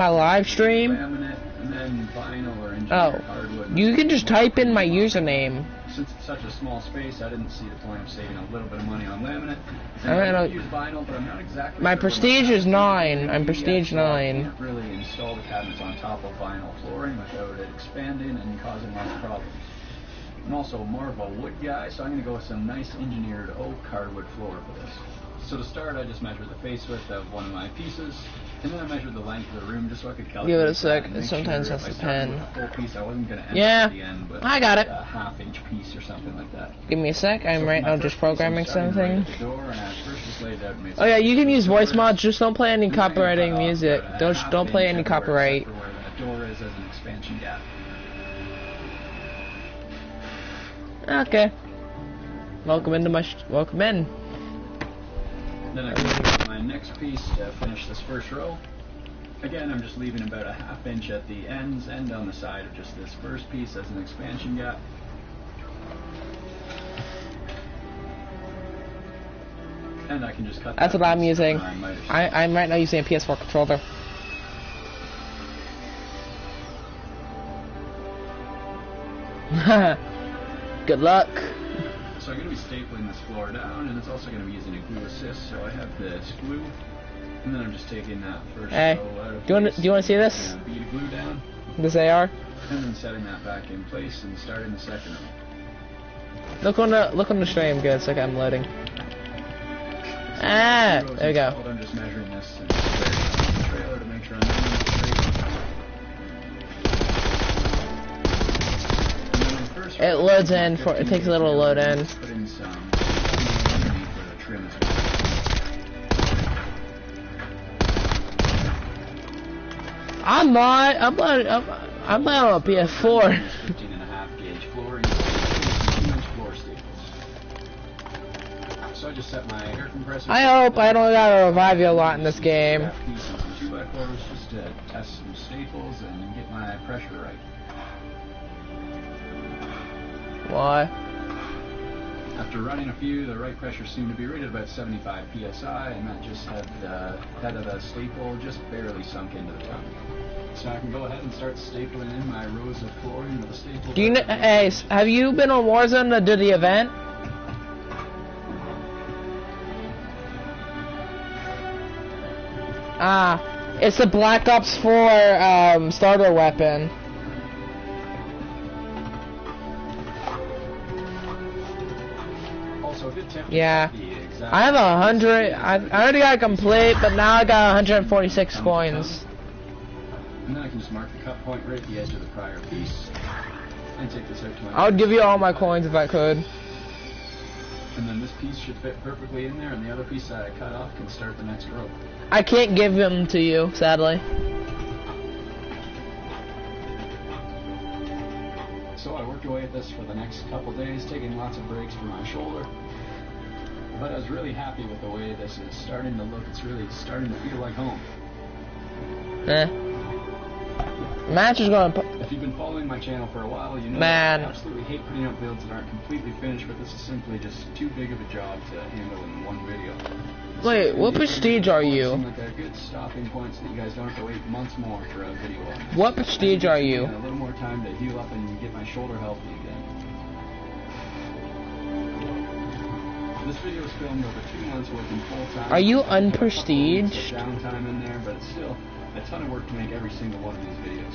my live stream? Laminate, and then vinyl or Oh, hardwood. you can just type in my username. Since it's such a small space, I didn't see the point of saving a little bit of money on laminate. I use vinyl, but I'm not exactly my sure prestige is 9. I'm prestige 9. You can't really install the cabinets on top of vinyl flooring without it expanding and causing lots of problems. I'm also more of a wood guy, so I'm going to go with some nice engineered oak hardwood floor for this. So to start, I just measured the face width of one of my pieces, and then I measured the length of the room just so I could calculate. Give it a sec. It sometimes has the pen. Full piece, I wasn't going to end yeah, at the end with I got it. A half-inch piece or something like that. Give me a sec. I'm right now just programming something. Right, oh yeah, you can use voice mods. Just don't play any copyrighting music. Don't play any copyright. Where the door is as an expansion gap. Okay. Welcome into my. Welcome in. Then I can use my next piece to finish this first row. Again, I'm just leaving about a half-inch at the ends and on the side of just this first piece as an expansion gap. And I can just cut. That's what I'm using. I'm right now using a PS4 controller. Good luck. So I'm going to be stapling this floor down, and it's also going to be using a glue assist. So I have this glue, and then I'm just taking that first row out of place. Do you want to see this? Bead glue down. This AR. And then setting that back in place and starting the second row. Look on the stream, good. It's like I'm loading. Ah, there we go. I'm just measuring this and the trailer to make sure I'm straight. It loads in for. It takes a little to load in. Put in some underneath for the trim as well. I'm not on a PS4. 15.5 gauge flooring, 2-inch floor staples. So I just set my air compressor. I hope I don't gotta revive you a lot in this game. Some 2x4s just to test some staples and get my pressure right. Why? After running a few, the right pressure seemed to be rated about 75 psi, and that just had the head of the staple just barely sunk into the tongue. So I can go ahead and start stapling in my rows of flooring with a staple. Do you know, hey, have you been on Warzone to do the event? It's the Black Ops 4 starter weapon. Yeah, I have 100. I already got it complete, but now I got 146 coins. And then I can just mark the cut point right at the edge of the prior piece, and take this out to my. I would give you all my coins if I could. And then this piece should fit perfectly in there, and the other piece that I cut off can start the next row. I can't give them to you, sadly. So I worked away at this for the next couple days, taking lots of breaks for my shoulder. But I was really happy with the way this is starting to look. It's really starting to feel like home. Match is going to... If you've been following my channel for a while, you know Man. I absolutely hate putting out builds that aren't completely finished, but this is simply just too big of a job to handle in one video. Wait, what prestige are you? Like a good stopping point so that you guys don't have to wait months more for a video on this. What prestige are you? A little more time to heal up and get my shoulder healthy again. This video was filmed over 2 months working full time. Are you unprestige? Downtime in there, but it's still a ton of work to make every single one of these videos.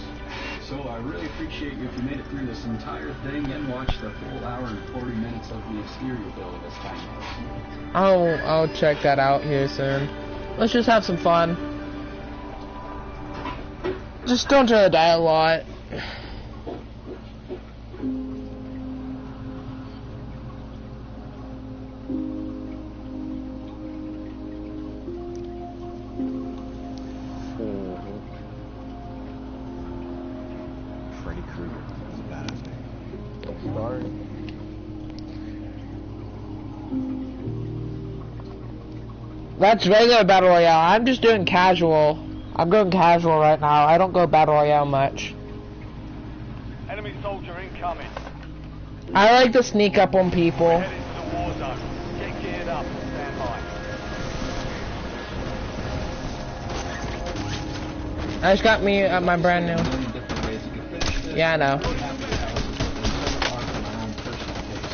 So I really appreciate you if you made it through this entire thing and watched the full hour and 40 minutes of the exterior build of this tiny house. I'll check that out here soon. Let's just have some fun. Just don't try to die a lot. That's regular Battle Royale. I'm just doing casual. I'm going casual right now. I don't go Battle Royale much. Enemy soldier incoming. I like to sneak up on people. Head into the war zone. Get geared up and stand I just got me my brand new. Yeah, I know.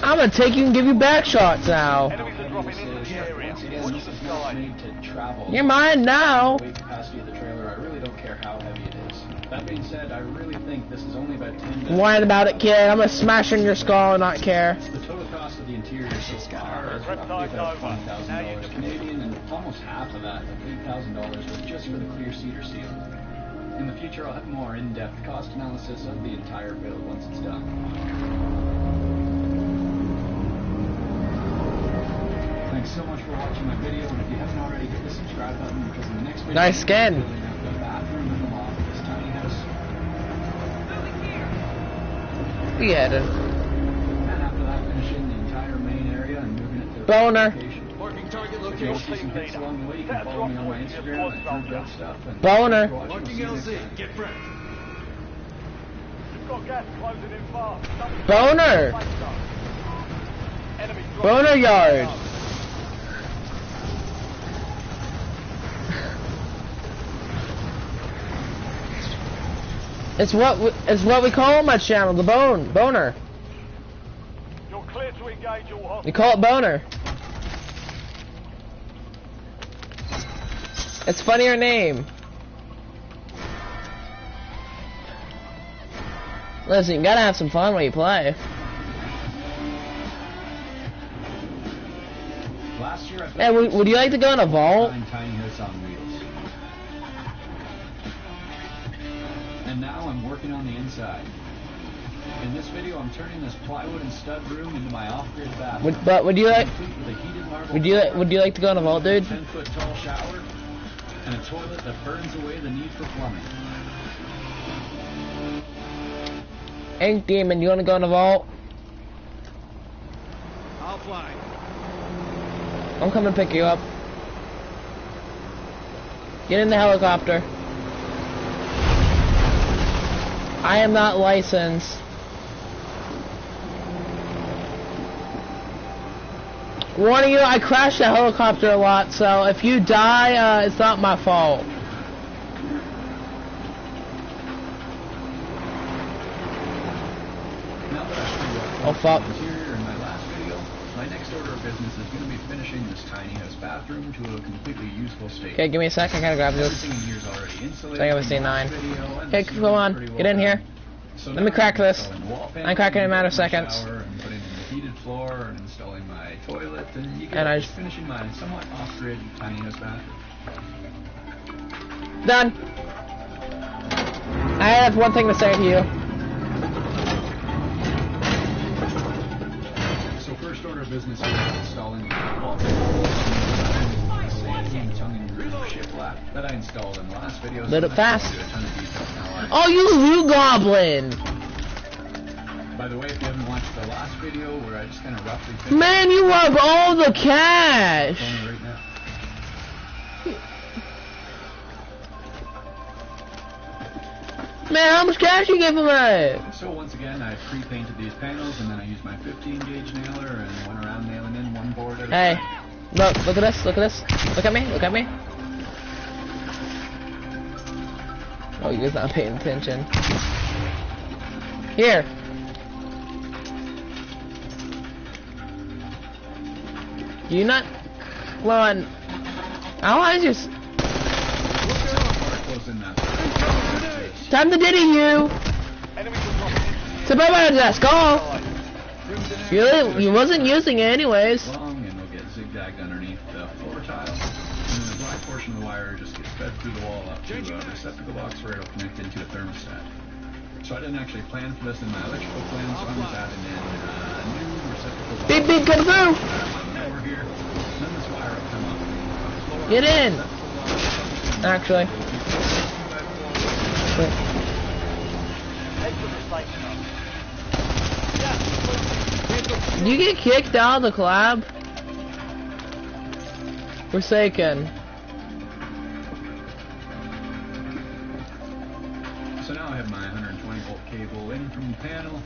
I'm gonna take you and give you back shots now. Enemies are dropping into the area. Watch the sky. You're mine now. Weight capacity of the trailer, I really don't care how heavy it is. That being said, I really think this is only about 10. Whine about it, kid. I'm gonna smash in your skull and not care. The total cost of the interior so far is roughly about $20,000 Canadian, and almost half of that, $8,000, was just for the clear cedar seal. In the future, I'll have more in-depth cost analysis of the entire build once it's done. Thanks so much for watching my video, and if you haven't already, hit the subscribe button because in the next video, Nice skin. I'm building out the bathroom and the loft of this tiny house. Yeah, And after that, finishing the entire main area and moving it to the Boner. location. Marking target location. If you see some pics along the way, you can follow me on my Instagram and build stuff. And Boner. Marking LZ. Get prepped. We've got gas closing in fast. Boner. Enemy dropping. Boner yard. It's what we call my channel, the boner. You're clear to engage all hostiles. We call it boner. It's funnier name. Listen, you gotta have some fun when you play. Last year, Hey, would you like to go in a vault? Tiny house on wheels. And now I'm working on the inside. In this video, I'm turning this plywood and stud room into my off-grid bathroom. Would you like? Complete with a heated marble Would you like to go in a vault, dude? 10-foot tall shower and a toilet that burns away the need for plumbing. Ink Demon, you wanna go in a vault? I'll fly. I'm coming to pick you up. Get in the helicopter. I am not licensed. Warning you, I crash the helicopter a lot, so if you die, it's not my fault. Now that I've Oh fuck. interior in my last video, my next order of business is going to be finishing this tiny house bathroom to a completely useful state. Okay, give me a sec, I gotta grab this. Everything in here is already insulated. So I gotta say 9. Okay, come on, get in here. So Let me crack this. I'm cracking in a matter of seconds. And putting in the heated floor and installing my toilet, and you And I can just- finishing my somewhat off-grid tiny house bathroom. Done. I have one thing to say to you. So first order of business is installing the wall. Same tongue and groove shiplap that I installed in the last video. Lit it fast. Do a ton of details now. Oh, you goblin! By the way, if you haven't watched the last video where I just kind of roughly finished Man, you robbed all the cash! going right now. Man, how much cash you give him away? So once again, I pre-painted these panels, and then I used my 15-gauge nailer and went around nailing in one board at a Hey, time. look at this, look at this. Look at me, look at me. Oh, you guys not paying attention. Here. You not? Come on. I just. Close in that. Time to diddy you. Enemies are dropping in. So bye bye, desk. Oh. You wasn't using it anyways. Long, and they'll get zigzagged underneath the floor tile. And then the black portion of the wire just gets fed through the wall up to a receptacle box where it'll connect into a thermostat. So I didn't actually plan for this in my electrical plan, so I'm just adding in a new receptacle box. Beep beep, come through. Over here. Then this wire will come up. Floor, Get in. receptacle box, Actually. Wait. Head to the safe zone. Did you get kicked out of the collab? Forsaken. So now I have my 120 volt cable in from the panel,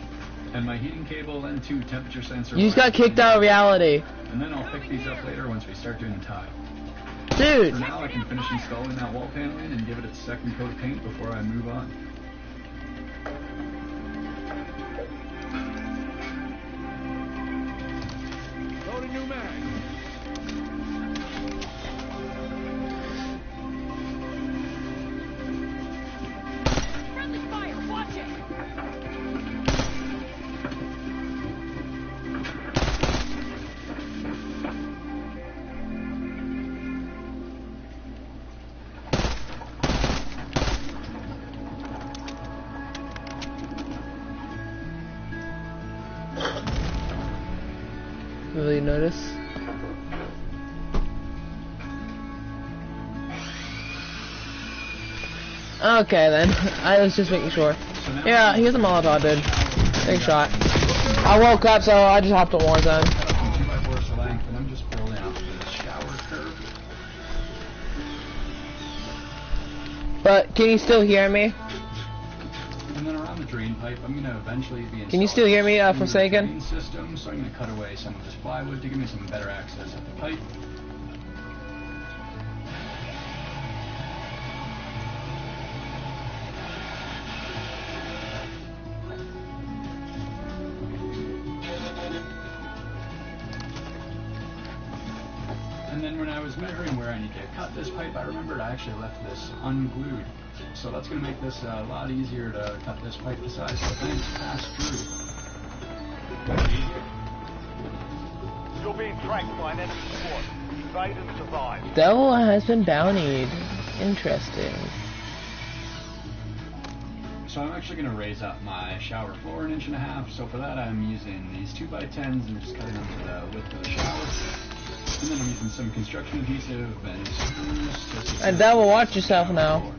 and my heating cable and 2 temperature sensor You just wires got kicked out of reality. And then I'll pick these up later once we start doing the tile. Dude. For now, I can finish installing that wall paneling and give it its second coat of paint before I move on. Load a new mag. Friendly fire, watch it! Really notice? Okay then. I was just making sure. Yeah, here's a Molotov, dude. Big shot. I woke up, so I just hopped on Warzone. 2x4 length, and I'm just building out the shower curve. But can you still hear me? And then around the drain pipe, I'm going to eventually be installing Can you still hear me, a new Forsaken? drain system, so I'm going to cut away some of this plywood to give me some better access at the pipe. And then when I was measuring where I need to cut this pipe, I remembered I actually left this unglued. So that's going to make this a lot easier to cut this pipe to size so things pass through. You're being tracked by an enemy squad. Evade and survive. Devil has been bountied. Interesting. So I'm actually going to raise up my shower floor 1.5 inches. So for that I'm using these 2x10s and just cutting them to the width of the shower. And then I'm using some construction adhesive and screws. And Devil, watch yourself now.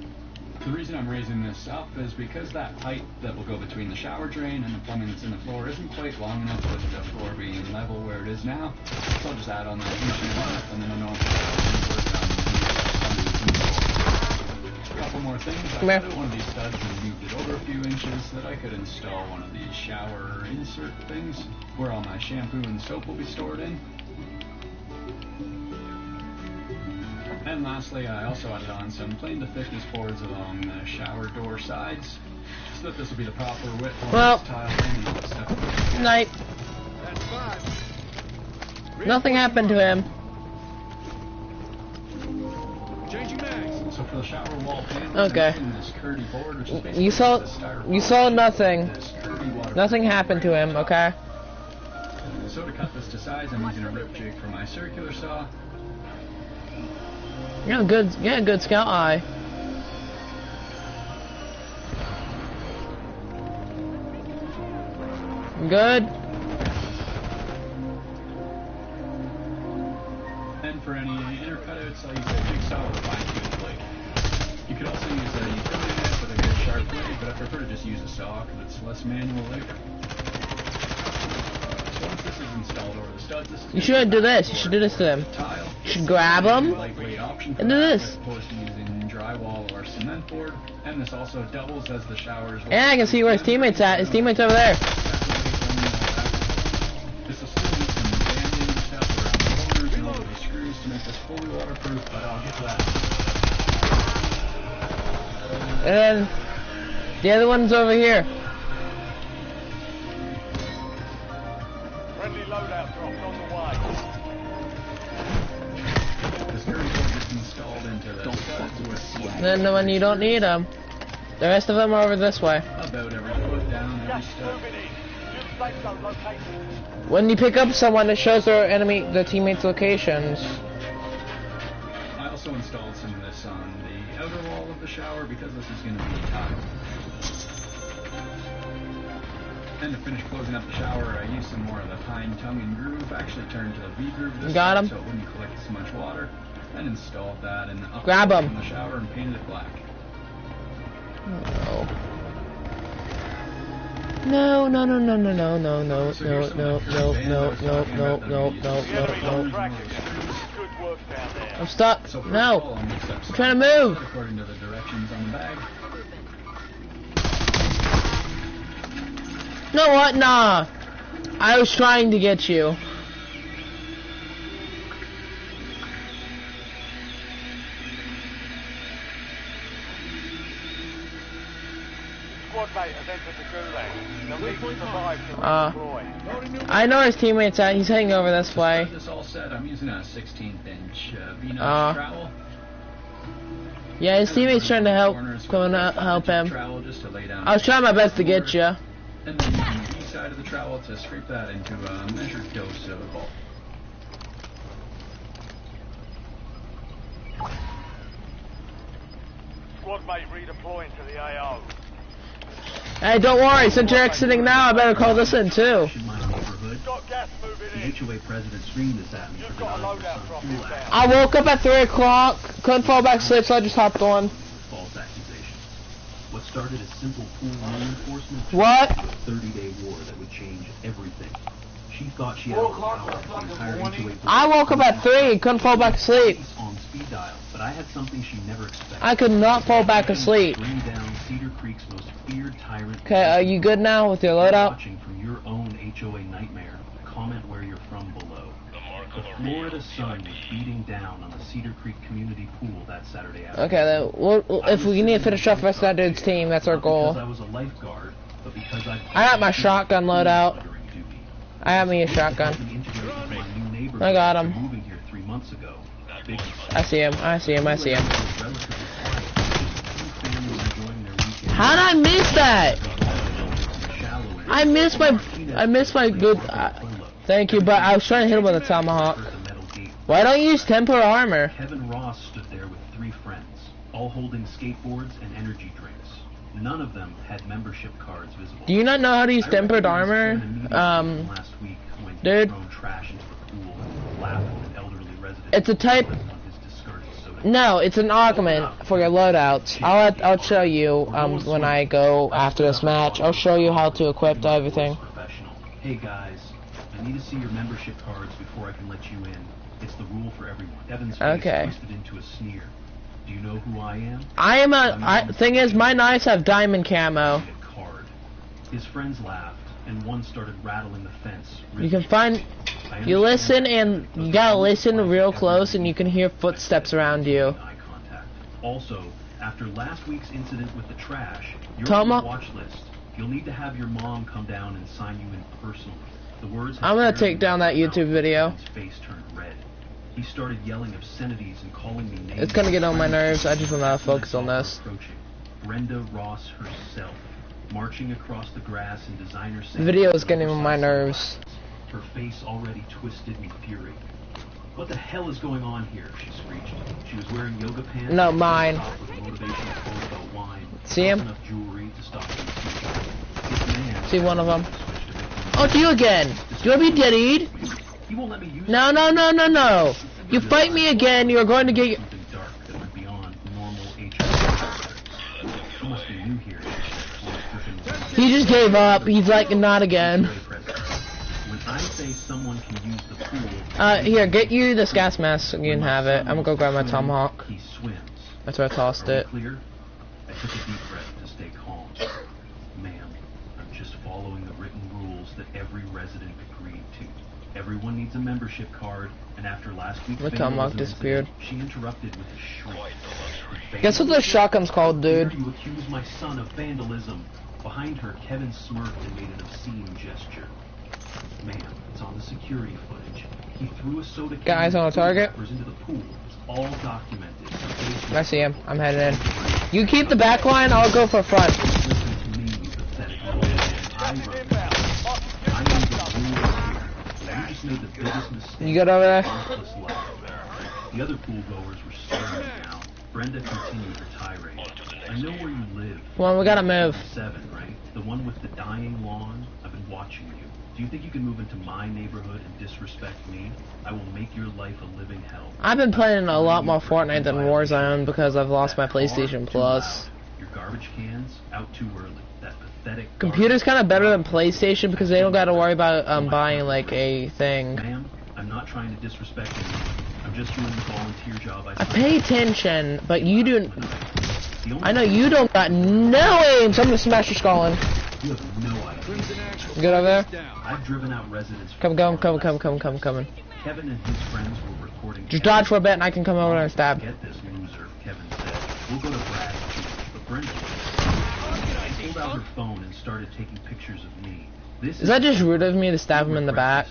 The reason I'm raising this up is because that pipe that will go between the shower drain and the plumbing that's in the floor isn't quite long enough with the floor being level where it is now. So I'll just add on that 1.5 and then I know a couple more things. I cut out one of these studs and moved it over a few inches so that I could install one of these shower insert things where all my shampoo and soap will be stored in. And lastly, I also added on some plane to thickness boards along the shower door sides, so that this will be the proper width for this tile and all this stuff. Night. That's fine. Nothing happened to him. Changing mags. So for the shower wall panel, Okay. I'm using this curdy board, which is basically You saw the styrofoam you saw nothing. this curdy waterproof Nothing happened to him, okay? So to cut this to size, I'm using a rip jig for my circular saw. Yeah, good scout eye. Good. And for any inner cutouts, I'll use a jigsaw with a fine-tooth blade. You could also use a utility knife with a good sharp blade, but I prefer to just use a saw because it's less manual labor. So once this is installed over the studs, this is You should do this. You should do this to them. tile. You should grab them Lightweight option for and do that, this. as opposed to using drywall or cement board. And this also doubles as the showers. And I can see where his teammate's at. His teammate's over there. This will still need some banding and stuff around the corners and over the screws to make this fully waterproof, but I'll get to that. And then the other one's over here. Friendly loadout drops on the way. This curry board gets installed into the studs with And then the one you don't need them. The rest of them are over this way. about every foot down, every Gas stud. moving in. New safe zone located. When you pick up someone, it shows their teammates' locations. I also installed some of this on the outer wall of the shower because this is going to be tiled. And to finish closing up the shower, I used some more of the pine tongue and groove. I actually turned to the V groove this Got time him. so it wouldn't collect as much water. And installed that in the upper Grab him. in the shower and painted it black. No, no, no, no, no, no, no, no, So no, here's some no, of the no, curved no, bands I no, was talking no, about that no, we used. no, The enemy's no, on no. track again. Good work down there. I'm stuck. So first of No. all, I'll mix up some trying to move. according to the directions on the bag. You know what? Nah. I was trying to get you. squad mate has entered the gulag. They'll need to survive to redeploy. I know where his teammate's at. He's heading over this way. To start this all set, I'm using a 16th-inch V-notch trowel. Yeah, his teammate's trying to help him. I was trying my best to get you. And then using the B side of the trowel to scrape that into a measured dose of alcohol. Squad mate redeploying to the AO. Hey, don't worry. Since you're exiting now, I better call this in too. Got gas moving in. HOA president screamed this at me. You've got a loadout drop inbound. I woke up at 3 o'clock. Couldn't fall back asleep, so I just hopped on. False accusation. What started as simple pool law enforcement What? turned into a 30-day war that would change everything. She thought she had all the power of the entire HOA. I woke up at 3. Couldn't fall back asleep. On speed dial, but I had something she never expected. I could not fall back asleep. Bring down Cedar Creek's most feared tyrant. Okay, are you good now with your loadout? Watching from your own HOA nightmare. Comment where you're from below. The Florida sun was beating down on the Cedar Creek community pool that Saturday afternoon. Okay, then if we need to finish off the rest of that dude's team, that's our goal. Because I was a lifeguard, but because I got my shotgun loadout. I have me a shotgun. I got him. Moving here 3 months ago. I see him. I see him. I see him. How did I miss that? I missed my good. Thank you, but I was trying to hit him with a tomahawk. Why don't you use temper armor? Kevin Ross stood there with 3 friends, all holding skateboards and energy drinks. None of them had membership cards visible. Do you not know how to use tempered armor? Last week when Dude. thrown trash into the pool and laughed at an elderly resident. It's a type. No, it's an augment for your loadouts. I'll show you when I go after this match. I'll show you how to equip everything. Hey guys, I need to see your membership cards before I can let you in. It's the rule for everyone. Evan's face twisted into a sneer. Do you know who I am? I am thing is, my knives have diamond camo. Card. His friends laughed, and one started rattling the fence. You can find. You listen, and you gotta listen real close, and you can hear footsteps around you. Eye contact. Also, after last week's incident with the trash, you're on the watch list. You'll need to have your mom come down and sign you in personally. The words. I'm gonna take down that YouTube video. His face turned red. He started yelling obscenities and calling me names. It's gonna get on my nerves. I just wanna focus on this. Brenda Ross herself, marching across the grass in designer. The video is getting on my nerves. Her face already twisted in fury. What the hell is going on here? She screeched. She was wearing yoga pants. No, mine. See him? See one of them. Oh, it's you again. Do you want to be deadied? No, no, no, no, no. You fight me again, you're going to get. He just gave up. He's like, not again. I say someone can use the pool. Here, get you this gas mask so you can have it. I'm gonna go grab my tomahawk. He swims. That's where I tossed it. Clear? I took a deep breath to stay calm. Ma'am, I'm just following the written rules that every resident agreed to. Everyone needs a membership card, and after last week's my tomahawk disappeared. She interrupted with a shriek. Guess what the shotgun's called, dude? You accuse my son of vandalism. Behind her, Kevin smirked and made an obscene gesture. Ma'am, it's on the security footage. He threw a soda can. Guys on a target. Into the pool. It's all documented. I see him. I'm headed in. You keep the back line, I'll go for front. Listen to me, you pathetic woman. You just made the biggest mistake. You good over there? The other pool goers were staring now. Brenda continued her tirade. I know where you live. Well, we gotta move. 7, right? The one with the dying lawn. I've been watching you. Do you think you can move into my neighborhood and disrespect me? I will make your life a living hell. I've been playing a lot more Fortnite than Warzone because I've lost my PlayStation Plus. Your garbage cans out too early. That pathetic. Computer's kind of better than PlayStation because they don't got to worry about buying like a thing. Ma'am, I'm not trying to disrespect you. I'm just doing the volunteer job. I pay attention, but you do. I know you don't got no aim, so I'm gonna smash your skull in. You have no idea. You good over there? I've driven out residents. Come. Kevin and his friends were recording. Just dodge for a bit, and I can come over and stab. Get this loser, Kevin said. We'll go to Brad's, but Brenda. I told pulled out her phone and started taking pictures of me. This Is that just rude of me to stab him in the back?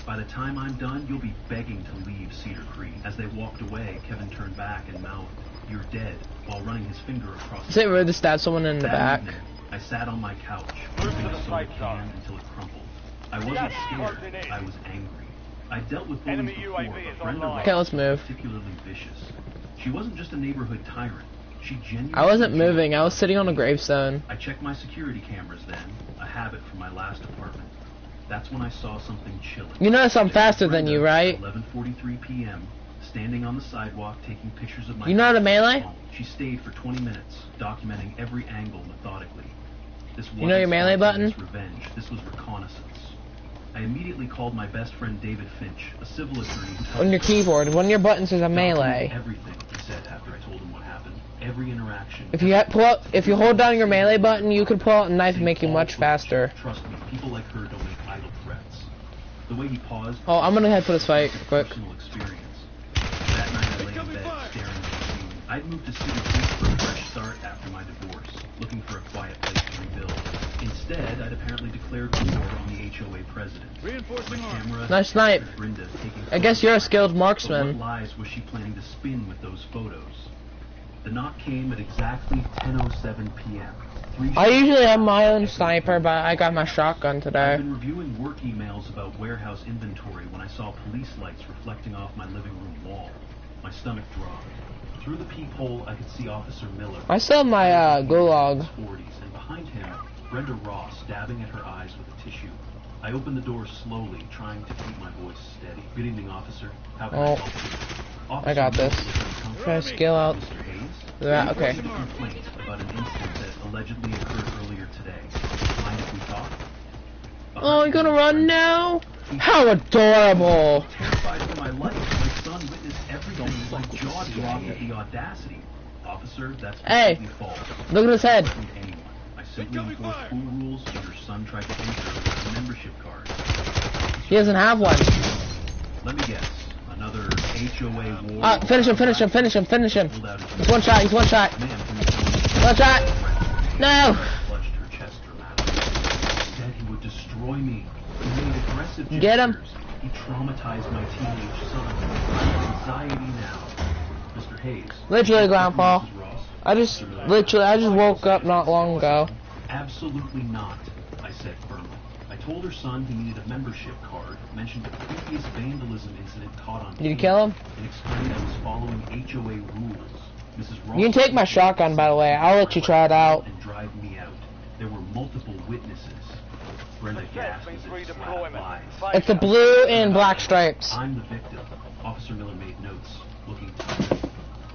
By the time I'm done, you'll be begging to leave Cedar Creek. As they walked away, Kevin turned back and mouthed, "You're dead," while running his finger across. Is it rude to stab someone in the back? Evening, I sat on my couch, moving a soda can until it crumpled. I wasn't scared. I was angry. I dealt with bullies before, but Brenda was Okay, let's move. particularly vicious. She wasn't just a neighborhood tyrant. She genuinely. I wasn't moving. I was sitting on a gravestone. I checked my security cameras then, a habit from my last apartment. That's when I saw something chilling. You notice I'm faster than you, right? 11:43 p.m. Standing on the sidewalk, taking pictures of my. You know how to melee? She stayed for 20 minutes, documenting every angle methodically. This You know your melee button? Revenge. This was reconnaissance. I immediately called my best friend David Finch, a civil attorney. On your keyboard, one of your buttons is a melee. Everything, he said after I told him what happened. Every interaction. If you hold down your melee button, you can pull out a knife and make you much faster. Trust me, people like her don't make idle threats. The way he paused. Oh, I'm gonna head for this fight quick. Personal experience. That night I lay in bed staring at the ceiling. I'd moved to Cedar Creek for a fresh start after my divorce, looking for a quiet place to rebuild. Instead, I'd apparently declared war on the HOA president. Reinforcing Camera, Nice snipe. Brenda taking I guess you're a photos. skilled But marksman. what lies was she planning to spin with those photos? The knock came at exactly 10:07 p.m. I usually have my own sniper, but I got my shotgun I've today. been reviewing work emails about warehouse inventory when I saw police lights reflecting off my living room wall. My stomach dropped. Through the peephole, I could see Officer Miller. I still have my gulag. 40s, and behind him, Brenda Ross dabbing at her eyes with a tissue. I opened the door slowly, trying to keep my voice steady. Good evening, officer. How can I help you? Officer I got this. Miller, Try to scale out. Mr. Hayes? Yeah, okay. A complaint about an incident that allegedly occurred earlier today. Mind if we talk? Oh, you gonna run now? How adorable! Terrified for my life. My son witnessed everything. My jaw dropped at the audacity. Officer, that's Hey, completely false. look at his head. From anyone. I simply enforced school rules when your son tried to enter with a membership card. He doesn't have one. Let me guess. Another HOA war. Finish him, finish him, finish him, finish him. Pulled out his He's one shot, he's one shot. man from the One shot! No! clutched her chest dramatically. Said he would destroy me. He made aggressive gestures. Get him. He traumatized my teenage son. I have anxiety now. Mr. Hayes. Literally, Grandpa. Mrs. Ross. I just woke up not long ago. Absolutely not, I said firmly. I told her son he needed a membership card, mentioned a previous vandalism incident caught on Did you tape, kill him? and explained I was following HOA rules. Mrs. Ross You can take my shotgun, by the way. I'll let you try it out. and drive me out. There were multiple witnesses. Brenda gasped as it slapped lies. It's the blue and black stripes. I'm the victim. Officer Miller made notes, looking tired.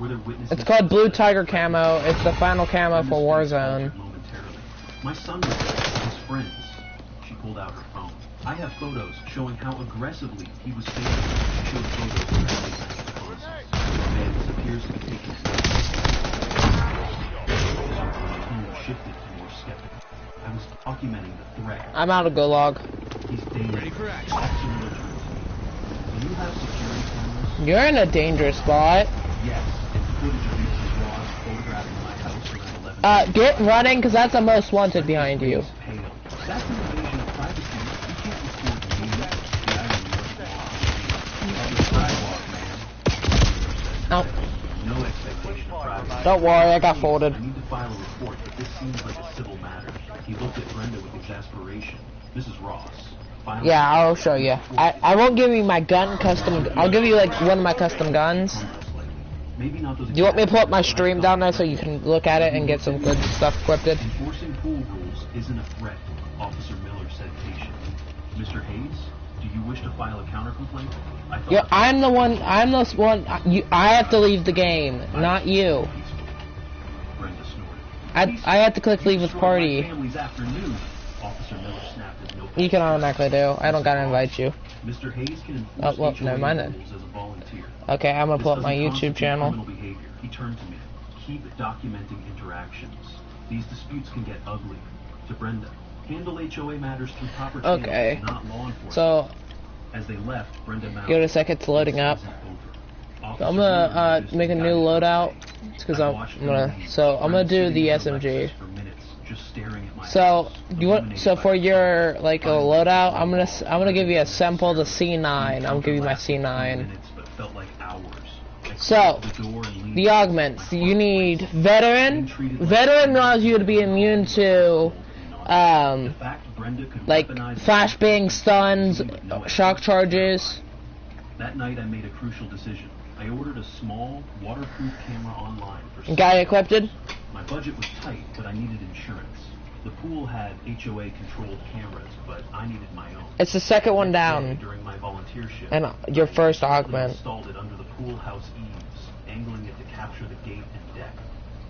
Were there witnesses? It's called Blue Tiger Camo. It's the final camo for Warzone. Momentarily. My son was there with his friends. She pulled out her phone. I have photos showing how aggressively he was facing. She showed photos of the man appears to be taking tone shifted to more skeptical. I was documenting the threat. I'm out of gulag. He's dangerous. Ready for action. Officer Miller turned to me. Do you have security cameras? You're in a dangerous spot. Yes. Footage of Mrs. Ross photographing my house around 11. Get running, because that's the most wanted behind you. Pale. That's an invasion of privacy. You can't record me. The irony of law. On the sidewalk, man. Oh, No expectation of privacy. don't worry, I got folded. I need to file a report, but this seems like a civil matter. He looked at Brenda with exasperation. Mrs. Ross. Finally, Yeah, I'll show you. I won't give you my gun custom. I'll give you like one of my custom guns. maybe not those. Do you want me to pull up my stream down there so you can look at it and get some good stuff equipped? Enforcing pool rules isn't a threat, Officer Miller said patiently. Mr. Hayes, do you wish to file a countercomplaint? I thought. Yeah, I'm the one. I have to leave the game, not you. Brenda snorted. I have to click leave with party. Family's afternoon. Officer Miller snapped his notepad. You can automatically do. I don't gotta invite you. Mr. Hayes can Oh, enforce well, HOA never mind then. rules as a volunteer. Okay, I'm gonna This pull up my doesn't YouTube constitute channel. criminal behavior. He turned to me. Keep documenting interactions. These disputes can get ugly. To Brenda, handle HOA matters through proper channels, Okay. not law enforcement. So, As they left, Brenda mouthed, give it a second, it's loading up. "This isn't over." So I'm gonna make a new loadout. It's because I'm gonna do the SMG. just staring at my So house, you want illuminated by for the your sun. like a Finally, loadout? I'm I gonna give you a sample the C9. I'll give you my lasted 20 C9. minutes, but felt like hours. I So closed the door and leaned the back. augments. My You heart need raced. veteran. Veteran allows you to be immune to The fact Brenda could like weaponize flashbang, the stuns, with no shock evidence charges. That night I made a crucial decision. I ordered a small, waterproof camera online for Guy equipped. My budget was tight, but I needed insurance. The pool had HOA-controlled cameras, but I needed my own. It's the second one Next day, down. during my volunteer shift, And your first I augment. installed it under the pool house eaves, angling it to capture the gate and deck.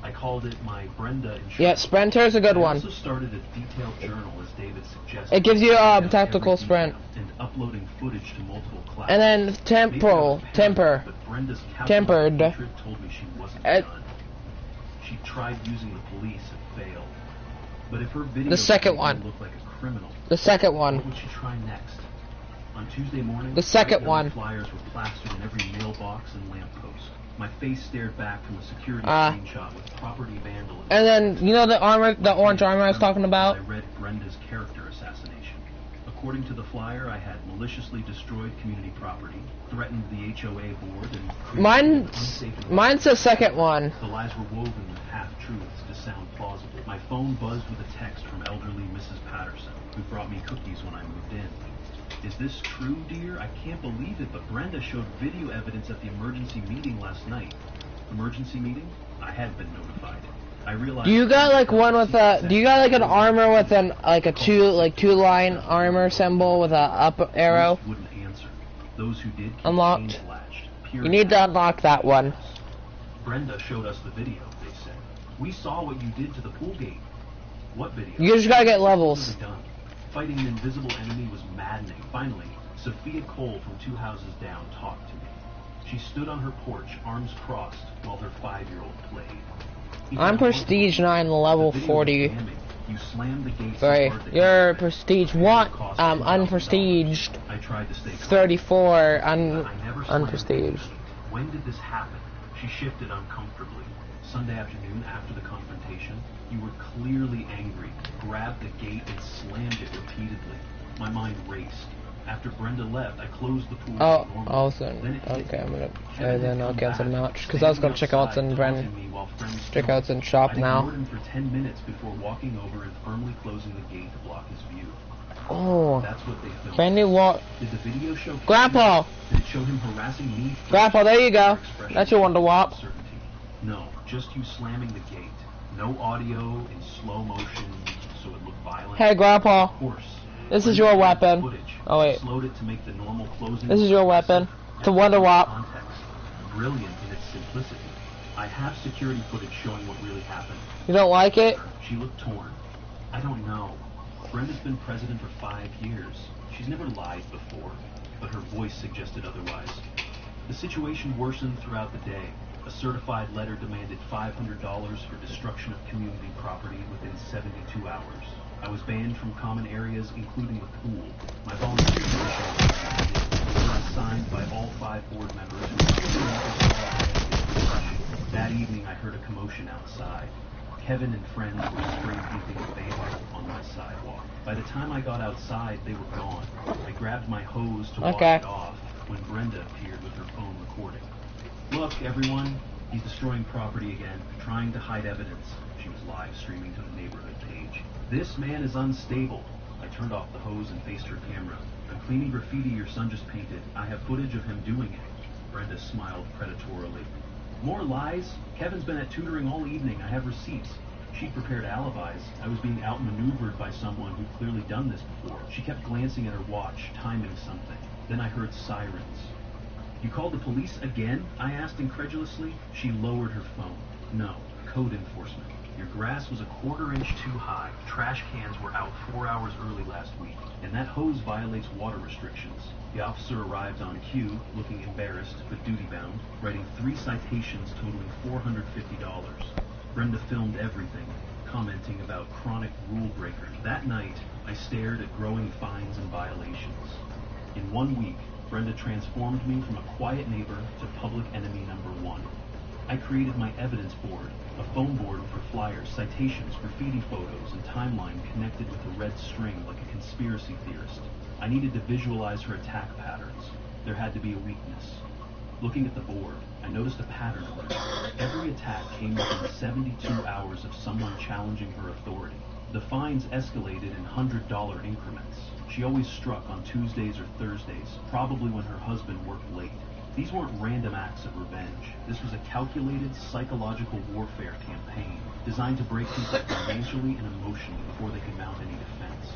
I called it my Brenda insurance. Yeah, Sprinter's a good I one. also started a detailed journal, as David suggested. It gives you writing down tactical every sprint. detail and uploading footage to multiple clouds. And then Maybe I temporal, was paranoid, temper. but Brenda's tempered. calculated hatred told me she wasn't It- done. She tried using the police and failed. But if her video The second made me one. look like a criminal, The second one. what would she try next? On Tuesday morning, The second white one. flyers were plastered in every mailbox and lamppost. My face stared back from a security Ah. screenshot with property vandalism. And then you know the armor, the orange armor I was talking about. I read Brenda's character assassination. According to the flyer, I had maliciously destroyed community property, threatened the HOA board, and created an unsafe environment. Mine's the second one. The lies were woven with half-truths to sound plausible. My phone buzzed with a text from elderly Mrs. Patterson, who brought me cookies when I moved in. Is this true, dear? I can't believe it, but Brenda showed video evidence at the emergency meeting last night. Emergency meeting? I had been notified. I realized... Do you got like one with a? Do you got like an armor with an like a two line armor symbol with a up arrow? Most wouldn't answer. Those who did keep Unlocked. chains latched. You need to unlock that one. Brenda showed us the video, they said. We saw what you did to the pool gate. What video? You just gotta get levels. What was done? Fighting an invisible enemy was maddening. Finally, Sophia Cole from 2 houses down talked to me. She stood on her porch, arms crossed, while her 5-year-old played. I'm Prestige 9, level 40. You slammed the gate Sorry, so hard that you're you- Prestige 1. Unprestiged. I tried to stay calm. 34. I never slammed the gate. Unprestiged. When did this happen? She shifted uncomfortably. Sunday afternoon, after the confrontation, you were clearly angry, grabbed the gate and slammed it repeatedly. My mind raced. After Brenda left, I closed the pool. Oh, as normal. awesome. Then it hit Okay, I'm me. gonna. Kevin And then had I'll come cancel the back, match because I was gonna check out standing and outside, Bren. taunting me while friends Check filmed. out and shop I now. ignored him for 10 minutes before walking over and firmly closing the gate to block his view. Oh, That's what they filmed. Brandy, what? Did the video show Grandpa! Did it show him harassing me? first? Grandpa, there you go. Her expression That's your Wonder Wop. was certainty. No, just you slamming the gate. No audio in slow motion, so it looked violent. Hey, Grandpa. Of course. This is your weapon. Footage. Oh, wait. Slowed it to make the normal closing. This is your weapon. It's a Wonder Wop. Context. Brilliant in its simplicity. I have security footage showing what really happened. You don't like it? She looked torn. I don't know. Brenda's been president for 5 years. She's never lied before, but her voice suggested otherwise. The situation worsened throughout the day. A certified letter demanded $500 for destruction of community property within 72 hours. I was banned from common areas, including the pool. My volunteer position were assigned by all 5 board members who were That evening, I heard a commotion outside. Kevin and friends were spray painting a banner on my sidewalk. By the time I got outside, they were gone. I grabbed my hose to wash Okay. it off when Brenda appeared with her phone recording. Look, everyone, he's destroying property again, trying to hide evidence. She was live streaming to the neighborhood page. This man is unstable. I turned off the hose and faced her camera. I'm cleaning graffiti your son just painted. I have footage of him doing it. Brenda smiled predatorily. More lies? Kevin's been at tutoring all evening. I have receipts. She prepared alibis. I was being outmaneuvered by someone who'd clearly done this before. She kept glancing at her watch, timing something. Then I heard sirens. You called the police again? I asked incredulously. She lowered her phone. No, code enforcement. Your grass was a 1/4 inch too high. Trash cans were out 4 hours early last week. And that hose violates water restrictions. The officer arrived on cue, looking embarrassed but duty-bound, writing 3 citations totaling $450. Brenda filmed everything, commenting about chronic rule breakers. That night, I stared at growing fines and violations. In 1 week, Brenda transformed me from a quiet neighbor to public enemy number 1. I created my evidence board, a foam board for flyers, citations, graffiti photos, and timeline connected with a red string like a conspiracy theorist. I needed to visualize her attack patterns. There had to be a weakness. Looking at the board, I noticed a pattern emerge. Every attack came within 72 hours of someone challenging her authority. The fines escalated in $100 increments. She always struck on Tuesdays or Thursdays, probably when her husband worked late. These weren't random acts of revenge. This was a calculated psychological warfare campaign designed to break people financially and emotionally before they could mount any defense.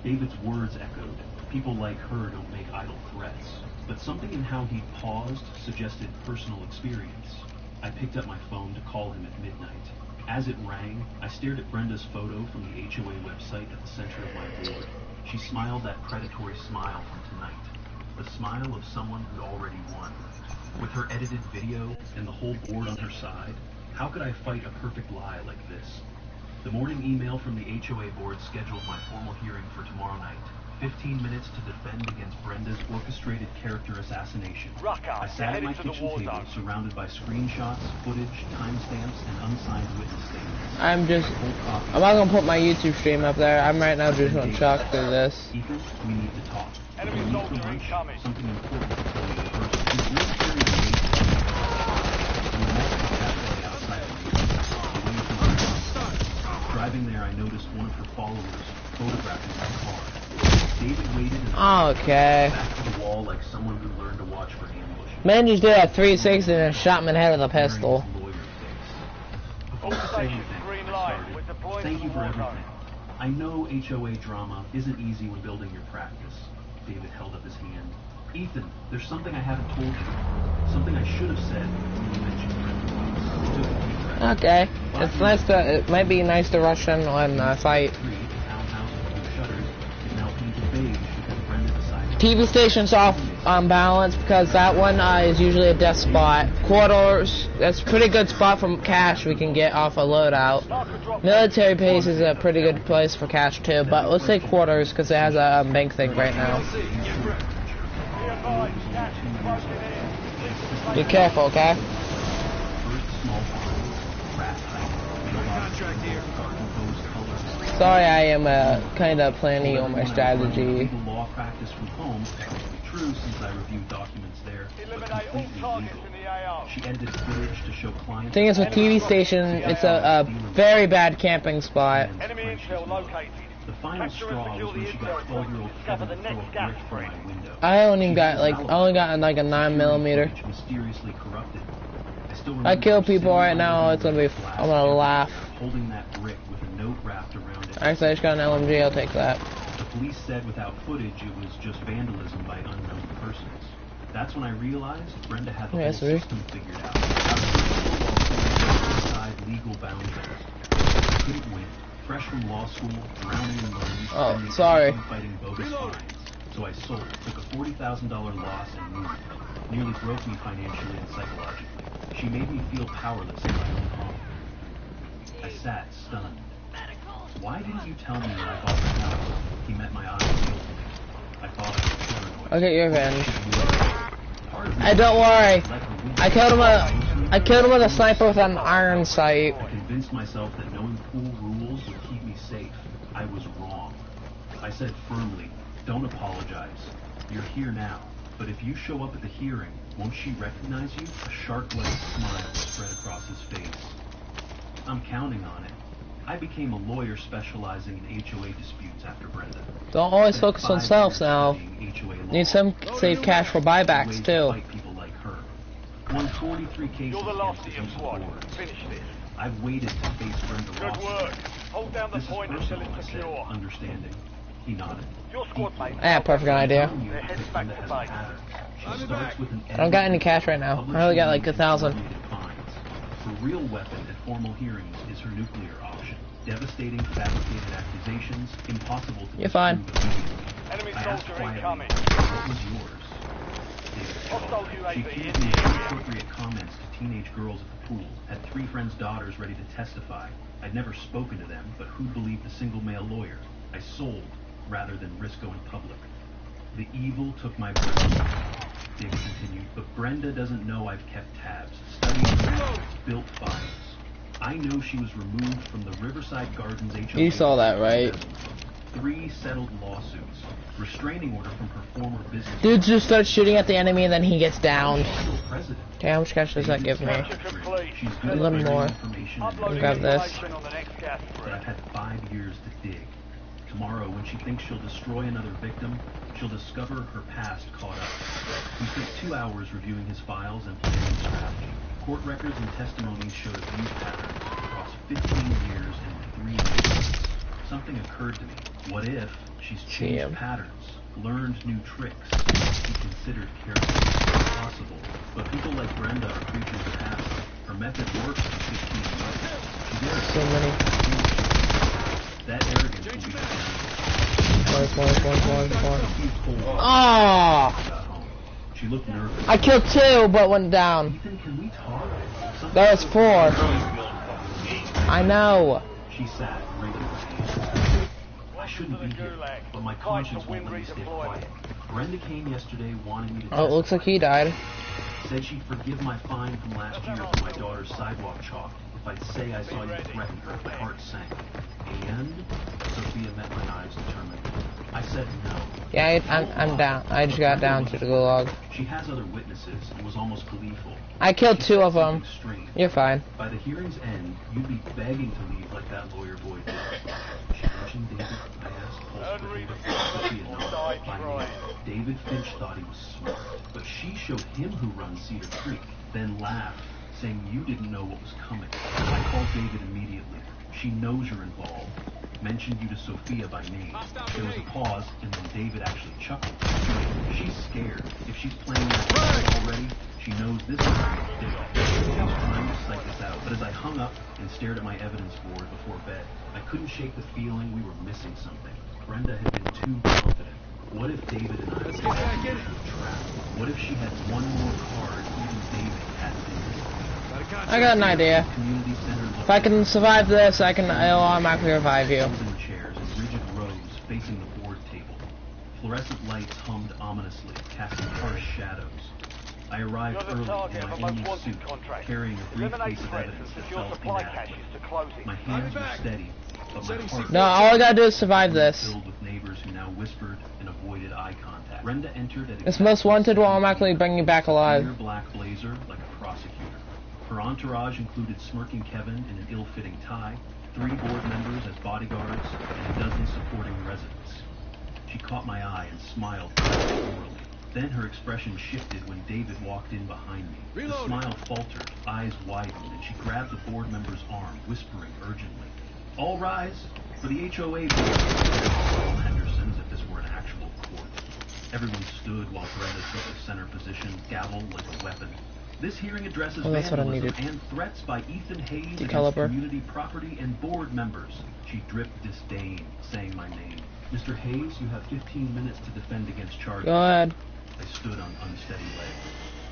David's words echoed. People like her don't make idle threats. But something in how he paused suggested personal experience. I picked up my phone to call him at midnight. As it rang, I stared at Brenda's photo from the HOA website at the center of my board. She smiled that predatory smile from tonight. The smile of someone who'd already won. With her edited video and the whole board on her side, how could I fight a perfect lie like this? The morning email from the HOA board scheduled my formal hearing for tomorrow night. 15 minutes to defend against Brenda's orchestrated character assassination. I sat at my kitchen table, surrounded by screenshots, footage, timestamps, and unsigned witness statements. I'm not gonna put my YouTube stream up there. I'm right now just gonna chalk through this. Ethan, we need to talk. Enemy soldier incoming. Something important to tell you first. This real serious engagement. We met at the cafe outside of the away from our house. Driving there, I noticed one of her followers photographing my car. David waited and back to the wall like someone who learned to watch for ambush. Man just did a 360 and shot me in the head with a pistol. All stations green light. We're deploying Thank to you the for war everything. zone. I know HOA drama isn't easy when building your practice. David held up his hand. Ethan, there's something I haven't told you. Something I should have said when you mentioned Brenda. He took a deep breath. Okay. It's nice to, it might be nice to rush in on a fight. TV station's off on balance because that one is usually a death spot. Quarters, that's a pretty good spot for cash we can get off a loadout. Military base is a pretty good place for cash too, but let's say quarters because it has a bank thing right now. Be careful, okay? Sorry, I am kind of planning on my strategy. Law practice from home, true since I reviewed documents there, but completely illegal. She edited footage to show clients. Thing is, with TV station, it's a very bad camping spot. Enemy intel located. The final straw was when she got 12-year-old Kevin to throw a brick through my window. I only got like a 9mm. Mysteriously corrupted. I kill people right now, it's gonna be. I'm gonna laugh. Holding that brick with a note wrapped around it. Actually, I just got an LMG. I'll take that. The police said without footage it was just vandalism by unknown persons. That's when I realized Brenda had the whole system figured out. Outside legal boundaries. I couldn't win. Fresh from law school, drowning in loans, fighting bogus fines. So I sold, took a $40,000 loss and moved. Nearly broke me financially and psychologically. She made me feel powerless in my own home. I sat stunned. Why didn't you tell me when I bought the house? He met my eyes guiltily. I thought I was paranoid. I'll get your revenge. Hey, don't worry. I killed him with a sniper with an iron sight. I convinced myself that knowing pool rules would keep me safe. I was wrong. I said firmly, don't apologize. You're here now. But if you show up at the hearing, won't she recognize you? A shark-like smile spread across his face. I'm counting on it. I became a lawyer specializing in HOA disputes after Brenda. Don't always focus on self now. Need some save cash for buybacks too. People like her. Won 43 cases. You're the last of your squad. Finish this. I've waited to face Brenda. Good work. Hold down the point until it's secure. Understanding. He nodded. Your squad mate. I have a perfect idea. Their heads back to base. I don't got any cash right now. I only got like 1,000. Her real weapon at formal hearings is her nuclear option. Devastating, fabricated accusations, impossible to. You're fine. Enemy soldier incoming. What was yours? Hostile She UAV gave in me the area. inappropriate comments to teenage girls at the pool. Had 3 friends' daughters ready to testify. I'd never spoken to them, but who believed a single male lawyer? I sold rather than risk going public. The evil took my breath. David continued, but Brenda doesn't know I've kept tabs, studied, built files. I know she was removed from the Riverside Gardens HOA. You saw that, right? 3 settled lawsuits, restraining order from her former business. Dude just starts shooting at the enemy and then he gets downed. President. Okay, how much cash does that give me? A little more. Grab this. But I've had 5 years to dig. Tomorrow, when she thinks she'll destroy another victim, she'll discover her past caught up. We spent 2 hours reviewing his files and planning strategy. Court records and testimonies showed abuse patterns across 15 years and 3 years. Something occurred to me. What if she's changed patterns, learned new tricks, and considered careful? Possible. But people like Brenda are creatures of habit. Her method works for 15 years. She dares So many. that arrogance will be Oh! She looked nervous. I killed 2, but went down. Ethan, can we talk? There was 4. I know. She sat, wringing her hands. I shouldn't be here, but my conscience won't let me stay quiet. Brenda came yesterday wanting me to Oh, it looks like he died. Said she'd forgive my fine from last year for my daughter's sidewalk chalk if I'd say I saw you threaten her. My heart sank. And Sophia met my eyes determined. I said no. Yeah, I'm down. I just got down to the gulag. She has other witnesses and was almost gleeful. I killed 2 of them. You're fine. By the hearing's end, you'd be begging to leave like that lawyer boy did. She mentioned David. I asked Sophia not by name. David Finch thought he was smart, but she showed him who runs Cedar Creek, then laughed, saying you didn't know what was coming. I called David immediately. She knows you're involved. Mentioned you to Sophia by name. There was a pause, and then David actually chuckled. She's scared. If she's playing that already, she knows this is a big off. I was trying to psych this out, but as I hung up and stared at my evidence board before bed, I couldn't shake the feeling we were missing something. Brenda had been too confident. What if David and I were in a trap? What if she had one more card even David hadn't been? I got an idea. If I can survive this, I'll automatically revive you. Chairs and rigid rows facing the board table. Fluorescent lights hummed ominously, casting harsh shadows. I arrived early in my Indian suit, carrying a briefcase of evidence that felt inadequate. My hands were steady, but my heart No, all I gotta do is survive this. filled with neighbors who now whispered and avoided eye contact. Brenda entered at This most wanted will automatically bring you back alive. clear black blazer like a prosecutor. Her entourage included smirking Kevin in an ill-fitting tie, 3 board members as bodyguards, and a dozen supporting residents. She caught my eye and smiled orally. Then her expression shifted when David walked in behind me. The smile faltered, eyes widened, and she grabbed the board member's arm, whispering urgently, "All rise for the HOA board." Henderson, as if this were an actual court. Everyone stood while Brenda took the center position, gavel like a weapon. This hearing addresses vandalism and threats by Ethan Hayes against community property and board members. She dripped disdain, saying my name. Mr. Hayes, you have 15 minutes to defend against charges. Go ahead. I stood on unsteady legs.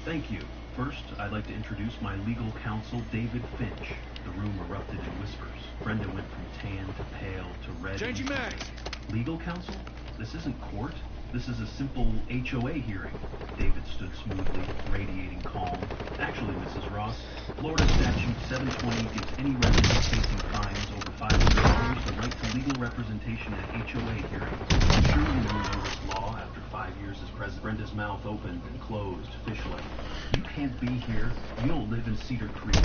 Thank you. First, I'd like to introduce my legal counsel, David Finch. The room erupted in whispers. Brenda went from tan to pale to red. Changing mags. Legal counsel? This isn't court. This is a simple HOA hearing. David stood smoothly, radiating calm. Actually, Mrs. Ross, Florida Statute 720 gives any resident facing fines over $500 the right to legal representation at HOA hearings. I'm sure you know this law after 5 years as president. Brenda's mouth opened and closed, fish-like. You can't be here. You don't live in Cedar Creek.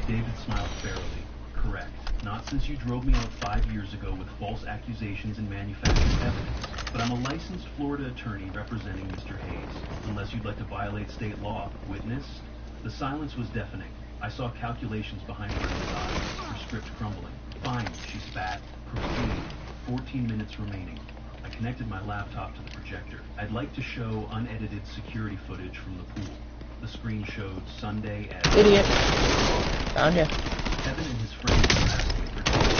David smiled fairly. Correct. Not since you drove me out 5 years ago with false accusations and manufactured evidence. But I'm a licensed Florida attorney representing Mr. Hayes. Unless you'd like to violate state law. Witness? The silence was deafening. I saw calculations behind Brenda's eyes, her script crumbling. Fine, she spat. Proceed. 14 minutes remaining. I connected my laptop to the projector. I'd like to show unedited security footage from the pool. The screen showed Sunday at... Idiot. Down here. Kevin and his friends were asking for 20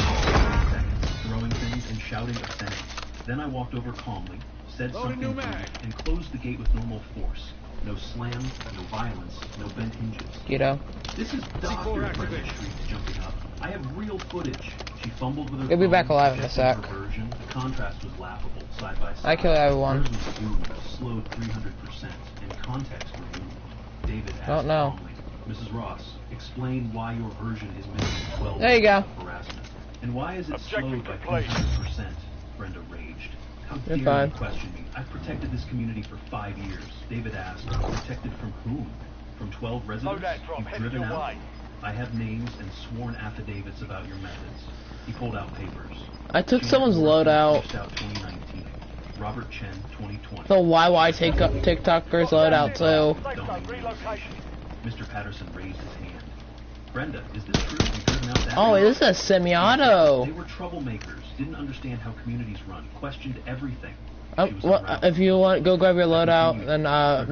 seconds, throwing things and shouting obscenities. Then I walked over calmly, said something brief, and closed the gate with normal force. No slam, no violence, no bent hinges. Get out. This is Dr. Brenda shrieked, jumping up. I have real footage. She fumbled with her You'll be phone, back alive in a checking sec. her version, contrast was laughable, side by side. I kill everyone. Hers was zoomed, slowed 300%, and context removed. David asked Don't know. calmly, Mrs. Ross, explain why your version is missing 12 There you go. of harassment. And why is it Objective slowed by complete. 300%? Brenda raged. How You're dare fine. you question me? I've protected this community for 5 years. David asked, protected from whom? From 12 residents that drop, you've headed driven your out? way. I have names and sworn affidavits about your methods. He pulled out papers. I took Janet someone's Morrison loadout. pushed out 2019. Robert Chen 2020. The YY TikTokers loadout too. Safe zone relocation. Mr. Patterson raised his hand. Brenda, is this true? You've driven out that Oh, many? this is a semi-auto. They were troublemakers, didn't understand how communities run, questioned everything. She was Well, aroused. if you want, go grab your loadout, then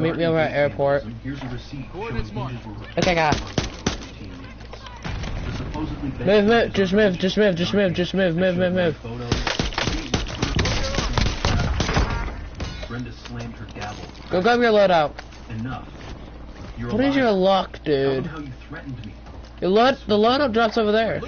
meet me over at airport. Here's a receipt showing hinges were repaired Okay, got. routine maintenance. The supposedly Move, just move, just move, just move, just move, move. Brenda slammed her gavel. Go grab your loadout. Enough. You're What is your alive. luck, Tell them dude? how you threatened me. The loadout drops over there.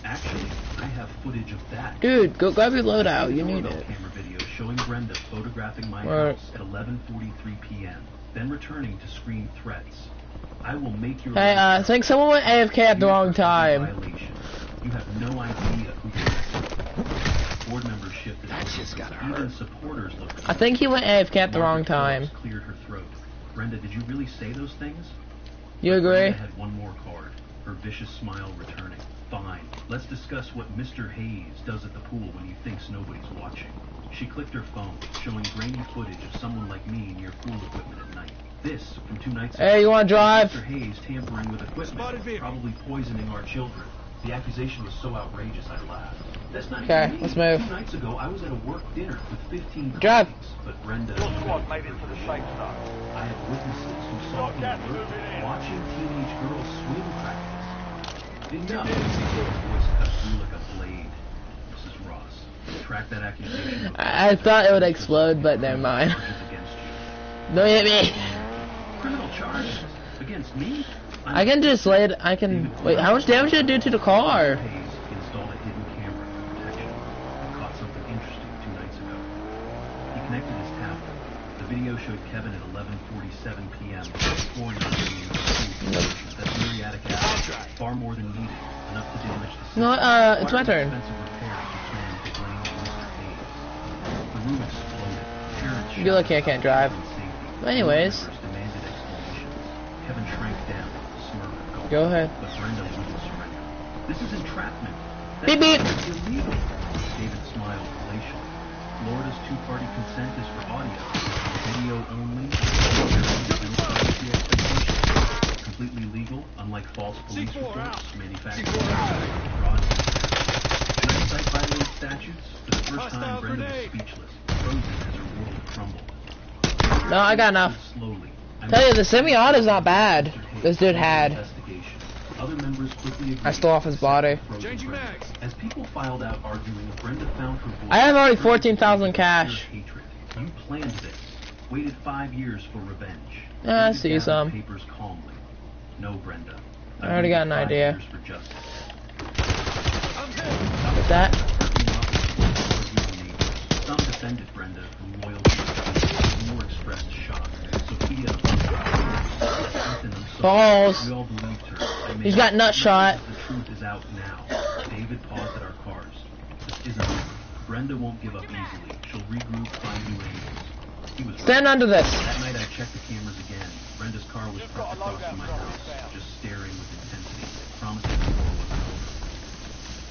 Actually, I have footage of that. Dude, go grab your loadout. You need Doorbell it. camera video showing Brenda photographing my Right. house at 11:43 p.m. Then returning to screen threats. I will make your Hey, I think someone went AFK at the wrong time. violation. You have no idea who you're Board members shifted. That just got hurt. Even supporters looked. I think he went AFK at the wrong time. Cleared her throat. Brenda, did you really say those things? You agree? Brenda had one more card. Her vicious smile returning. Fine. Let's discuss what Mr. Hayes does at the pool when he thinks nobody's watching. She clicked her phone, showing grainy footage of someone like me near pool equipment at night. This from 2 nights ago. Hey, you wanna drive? Mr. Hayes tampering with equipment, probably poisoning our children. The accusation was so outrageous I laughed. That's not Okay, even me. let's move. 2 nights ago, I was at a work dinner with 15 Drive. colleagues, but Brenda. Your squad made it to the safe zone. I have witnesses who saw him gas work, moving in. watching teenage girls swim practice. Enough. Her voice cut through like a blade. Mrs. Ross, track that accusation. I thought it would explode, but never mind. Charges against you. Don't hit me. Criminal charges against me? I can just lay it. I can. Wait, how much damage did it do to the car? Hayes installed a hidden camera for protection. I caught something interesting 2 nights ago. He connected his tablet. The video showed Kevin at 11:47 p.m. pouring on that's muriatic acid, far more than needed, enough to damage the system. No, it's my turn. Expensive repairs he planned to blame on Mr. Hayes. The room exploded. Parents You're lucky I can't drive. But anyways. Demanded explanations. Kevin shrank down, smirked, gulped. Go ahead. But Brenda wouldn't surrender. This is entrapment. Beep, beep. That's illegal. David smiled glacially. Florida's 2-party consent is for audio. Video only. Privacy expectations. Completely legal, unlike false police reports, manufactured fraud. Website violated statutes. For the first time, Brenda was speechless, frozen as her world crumbled. No, I got enough. Slowly. Tell you, the semi-auto's not bad. This dude had. Other members quickly agreed. I stole off his body. Changing mags. As people filed out arguing, Brenda found her voice. I have already 14,000 cash. Hatred. You planned this. Waited 5 years for revenge. Yeah, I Read see down some. the papers calmly. No, Brenda. I already got an waited 5 idea. years for justice. With that, Some defended Brenda from loyalty. More expressed shock. Sophia. balls. We all believed her. I made He's got nut shot. The truth is out now. David paused at our cars. This isn't over. Brenda won't give up easily. She'll regroup, find new angles. He was Stand right. under this. That night I checked the cameras again. Brenda's car was parked across from my house, just staring with intensity, promising the war wasn't over.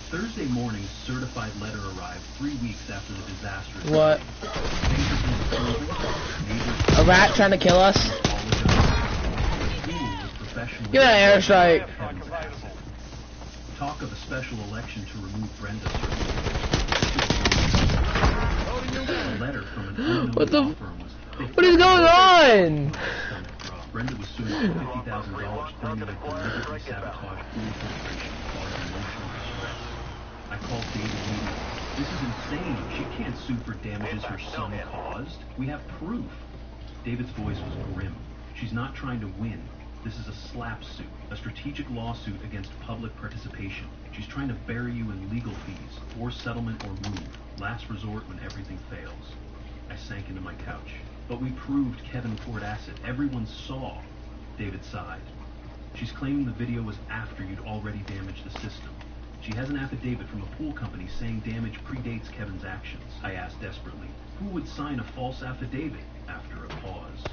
Thursday morning, certified letter arrived 3 weeks after the disaster. What? A rat trying to kill us? Give me an airstrike. Talk of a special election to remove Brenda. A letter from an unknown What the- law firm was thick. What is going on? Brenda was sued for $50,000, claiming I deliberately sabotaged food filtration causing emotional distress. I called David immediately. This is insane. She can't sue for damages her son caused. We have proof. David's voice was grim. She's not trying to win. This is a SLAPP suit, a strategic lawsuit against public participation. She's trying to bury you in legal fees, force settlement or move, last resort when everything fails. I sank into my couch. But we proved Kevin poured acid. Everyone saw. David sighed. She's claiming the video was after you'd already damaged the system. She has an affidavit from a pool company saying damage predates Kevin's actions. I asked desperately, who would sign a false affidavit? After a pause.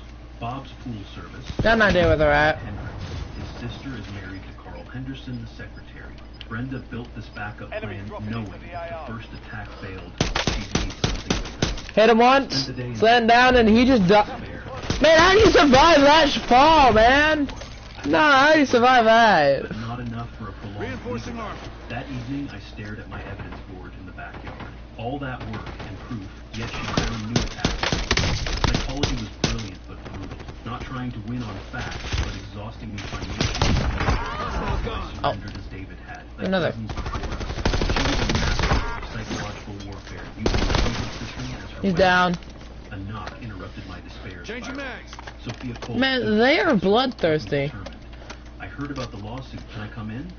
Bob's Pool Service. Got an idea where they're at. His sister is married to Carl Henderson, the secretary. Brenda built this backup plan knowing if the first attack failed, she'd need something with her. Hit him once, slam down, and he just died. Man, how do you survive that fall, man? No, how do you survive that? But not enough for a prolonged reinforcing armor. That evening, I stared at my evidence board in the backyard. All that work and proof, yet she found new attacks. Psychology was brilliant but brutal. Not trying to win on facts, but exhausting me financially. Surrendered as David had. Like Another. dozens before us. She was a master of psychological warfare, using the legal system as her He's weapon. down. A knock interrupted my despair. Change your mags. Sophia Cole. Man, they are bloodthirsty. I heard about the lawsuit. Can I come in?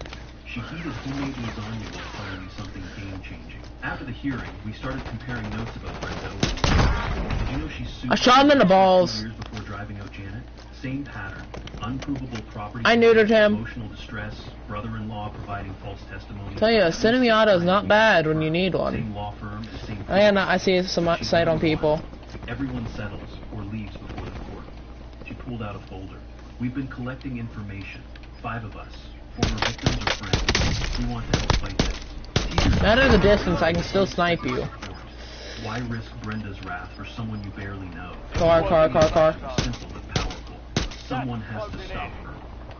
She heated homemade lasagna while telling me something game-changing. After the hearing, we started comparing notes about Brenda. Did you know she sued I shot him in the balls. 2 years before driving out Janet? Same pattern. Unprovable property. I neutered him. Emotional distress. Brother-in-law providing false testimony. Tell you, a semi-auto is not bad when you need one. Same law firm and same. I see some sight on people. Everyone settles or leaves before the court. She pulled out a folder. We've been collecting information. 5 of us. Former victims or friends. We want to help fight this. Matter the distance, I can still snipe you. Why risk Brenda's wrath for someone you barely know? Car. Simple but powerful. Someone has to stop her.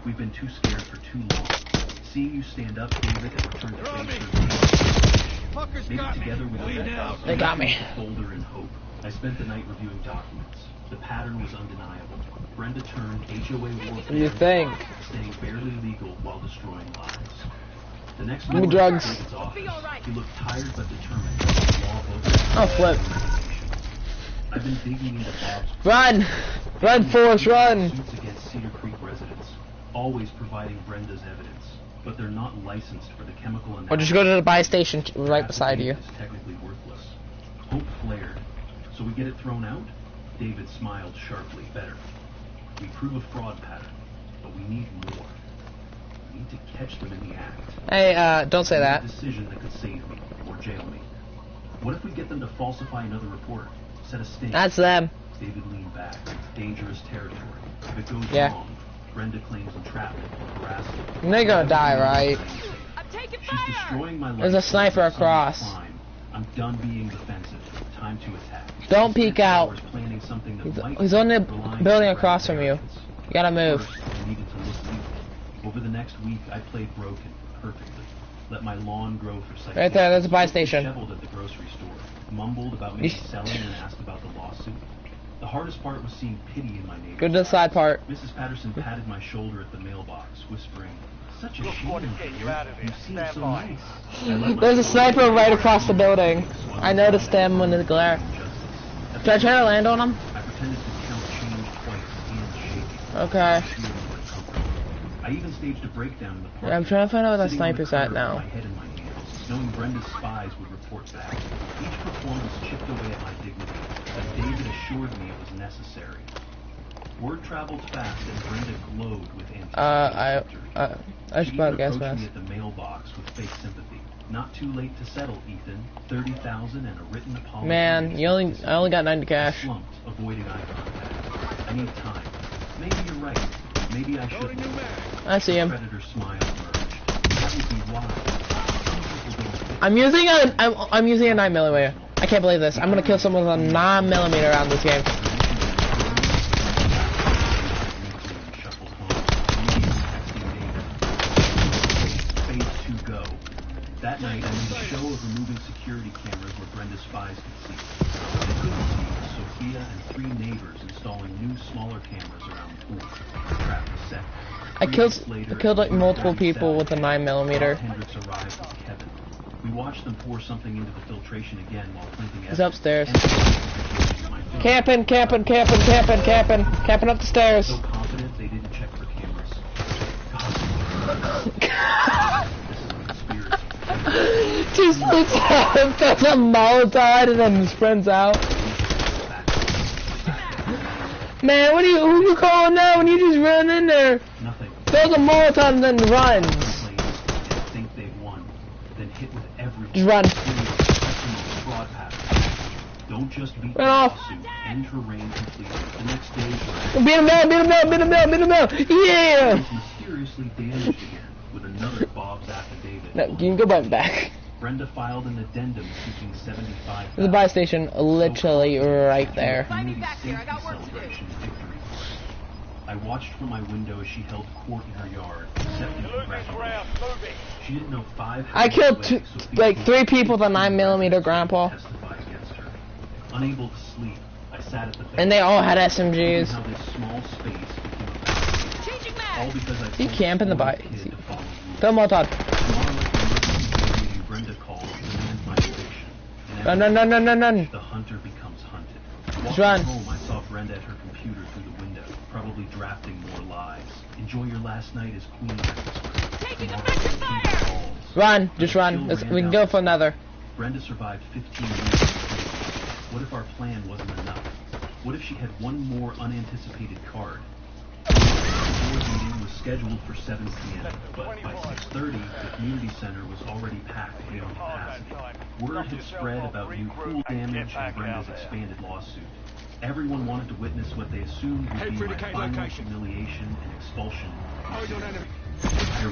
We've been too scared for too long. Seeing you stand up, David, and return to face maybe together we can They got me. folder in hope. I spent the night reviewing documents. The pattern was undeniable. Brenda turned HOA warfare. What do you think? Staying barely legal while destroying lives. The next Give me morning, drugs. David's office. He looked tired but determined. The law both Oh, flip. I've been digging into Bob's Run! Run, Forrest, run! suits against Cedar Creek residents, always providing Brenda's evidence, but they're not licensed for the chemical analysis. Or just go to the buy station right beside you. It's technically worthless. Hope flared. So we get it thrown out? David smiled sharply. Better. We prove a fraud pattern, but we need more. We need to catch them in the act. Hey, don't say that. A decision that could save me or jail me. What if we get them to falsify another report? Set a sting. That's them. David leaned back. Dangerous territory. If it goes Yeah. wrong, Brenda claims entrapment or harassment. They're gonna die, right? I'm taking She's fire! destroying my life. There's a sniper across. I'm done being defensive. Time to attack. Don't peek out. Hours planning something that might He's on the rely on building across from you. Brandon's arrogance. You gotta move. First, I needed to look legal. Over the next week, I played broken perfectly. Let my lawn grow for citations. Right there, there's a buy station. Disheveled at the grocery store. Mumbled about me selling and asked about the lawsuit. The hardest part was seeing pity in my neighbors. Go to the side part. Mrs. Patterson patted my shoulder at the mailbox, whispering, "Such a Look shame, what to get you dear. out of here. You seem Stand so by." nice." I let my There's a shoulder sniper go right down across the building. I noticed him in the glare. Justice. Should I try to land on him? I pretended to count change twice, hands shaking. Okay. Feeling uncomfortable. I even staged a breakdown in the park. Yeah, I'm trying to find out where that Sitting on the sniper's at curb now. with my head in my hands, knowing Brenda's spies would report back. Each performance chipped away at my dignity, as David assured me it was necessary. Word traveled fast, and Brenda glowed with anticipation. I should buy the gas She mask. me at the mailbox with fake sympathy. Not too late to settle, Ethan. 30,000 and a written apology. Man, I only got 90 cash. Slumped, avoiding eye contact. I need time. Maybe you're right. Maybe I should. I see him. Predator smile emerged. That would be wise. Some people don't fit. I'm using a 9mm. I can't believe this. I'm gonna kill someone with a 9mm around this game. That night, I made a show of removing security cameras where Brenda's spies could see. What they couldn't see was Sophia and 3 neighbors installing new, smaller cameras around the pool. The trap was set. I killed like multiple people with a 9mm. Hendricks arrived with Kevin. We watched them pour something into the filtration again while printing He's upstairs. Camping Camping up the stairs. So confident they didn't check for cameras. Just looks out, throws a Molotov and then sprints out. Man, who you calling now when you just run in there? Nothing. Throws a Molotov and then runs. Think they've won, then hit with every Just run. fraud pattern. Don't just beat the Run off. lawsuit. End her reign completely. The next day, Beat him down, beat him down, beat him down, beat him down. Yeah! was mysteriously damaged again with another Bob's affidavit. No, you can go back. Brenda filed an addendum seeking $75,000. There's a buy station literally right there. Find me back here, I got work to do. I watched from my window as she held court in her yard, accepting You're losing ground. congratulations. Move it. She didn't know 5 I killed away, so like 3 people with a 9mm, Grandpa. testify against her. Unable to sleep, I sat at the bench, And they all had thinking SMGs. how this small space became a battlefield. Changing All mag! because I He told camp in the this buy. kid to follow rules. Throw a Molotov. Tomorrow at the emergency meeting, Brenda called to demand my eviction. And Run, run, run, run, run, run. the hunter becomes hunted. Just Walking run. home, I saw Brenda at her computer through the window, probably drafting more lies. Enjoy your last night as queen. Taking effective fire! Run, just run. We can go for another. Brenda survived 15 years. What if our plan wasn't enough? What if she had one more unanticipated card? The board meeting was scheduled for 7 p.m., but by 6:30, the community center was already packed beyond capacity. Word had spread about new pool damage and Brenda's expanded lawsuit. Everyone wanted to witness what they assumed would be my final humiliation and expulsion. I arrived